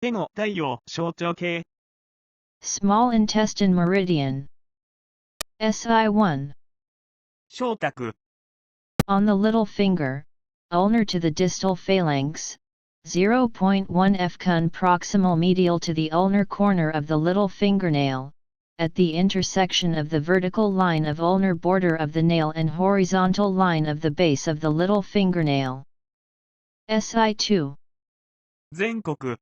手の太陽象徴系 Small intestine meridian. SI1. 小卓 On the little finger, ulnar to the distal phalanx, 0.1 fcun proximal medial to the ulnar corner of the little fingernail, at the intersection of the vertical line of ulnar border of the nail and horizontal line of the base of the little fingernail. SI2. 全国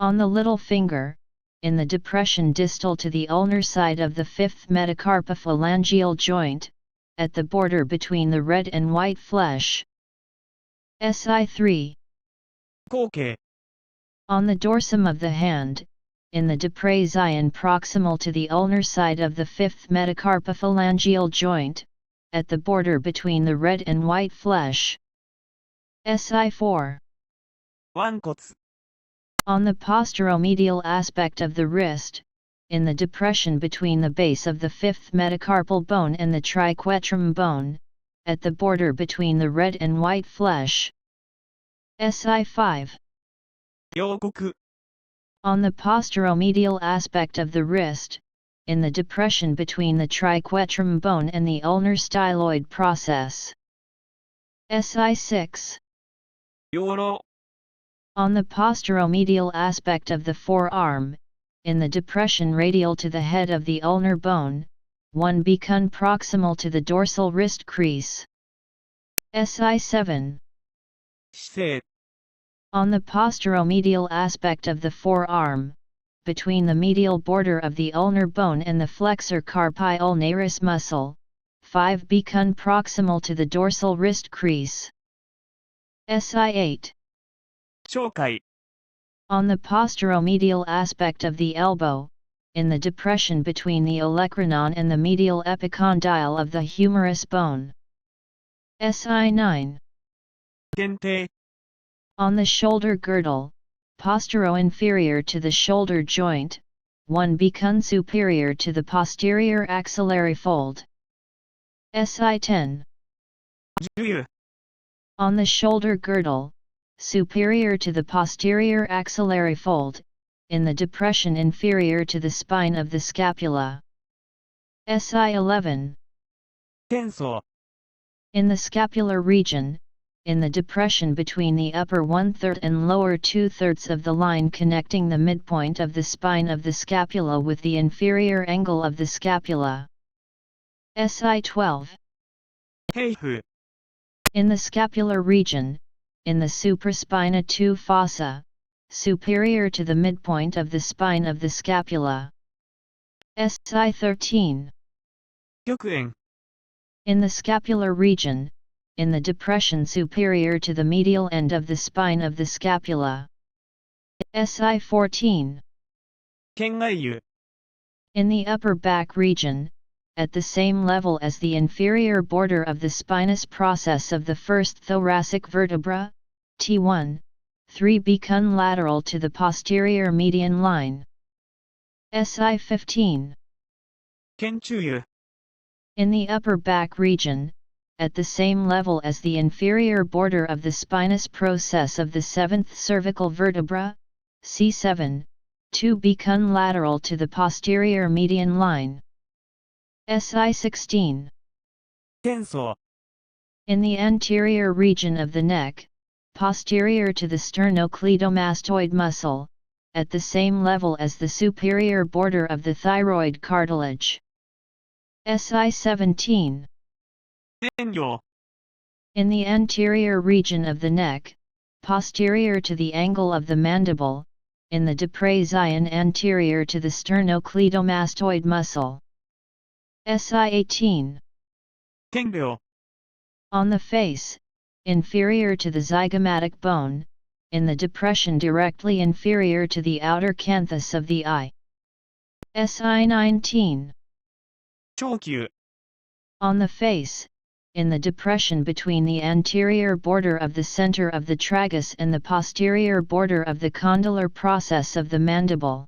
On the little finger, in the depression distal to the ulnar side of the fifth metacarpophalangeal joint, at the border between the red and white flesh. SI3. 後径 On the dorsum of the hand, in the depressian proximal to the ulnar side of the fifth metacarpophalangeal joint, at the border between the red and white flesh. SI4. 腕骨 On the posteromedial aspect of the wrist, in the depression between the base of the fifth metacarpal bone and the triquetrum bone, at the border between the red and white flesh. SI5. 両国 On the posteromedial aspect of the wrist, in the depression between the triquetrum bone and the ulnar styloid process. SI6. 養老 On the posteromedial aspect of the forearm, in the depression radial to the head of the ulnar bone, 1 becun proximal to the dorsal wrist crease. SI7. 姿勢 On the posteromedial aspect of the forearm, between the medial border of the ulnar bone and the flexor carpi ulnaris muscle, 5 becun proximal to the dorsal wrist crease. SI8. 鳥海 On the posteromedial aspect of the elbow, in the depression between the olecranon and the medial epicondyle of the humerus bone. SI9. 天底 On the shoulder girdle, postero-inferior to the shoulder joint, 1 becun superior to the posterior axillary fold. SI10. 樹油 On the shoulder girdle, superior to the posterior axillary fold, in the depression inferior to the spine of the scapula. SI11. 天層 In the scapular region, in the depression between the upper 1/3 and lower 2/3 of the line connecting the midpoint of the spine of the scapula with the inferior angle of the scapula. SI12. 皮膚 In the scapular region, in the supraspina 2 fossa, superior to the midpoint of the spine of the scapula. SI13. 玉円 In the scapular region, in the depression superior to the medial end of the spine of the scapula. SI14. 圏外油 In the upper back region, at the same level as the inferior border of the spinous process of the first thoracic vertebra, T1, 3 becun lateral to the posterior median line. SI15. 腱中油 In the upper back region, at the same level as the inferior border of the spinous process of the 7th cervical vertebra, C7, 2 becun lateral to the posterior median line. SI16. 天層 In the anterior region of the neck, posterior to the sternocleidomastoid muscle, at the same level as the superior border of the thyroid cartilage. SI17. 天葉 In the anterior region of the neck, posterior to the angle of the mandible, in the depressian anterior to the sternocleidomastoid muscle. SI18. 天梁 On the face, inferior to the zygomatic bone, in the depression directly inferior to the outer canthus of the eye. SI19. 長球 On the face, in the depression between the anterior border of the center of the tragus and the posterior border of the condylar process of the mandible.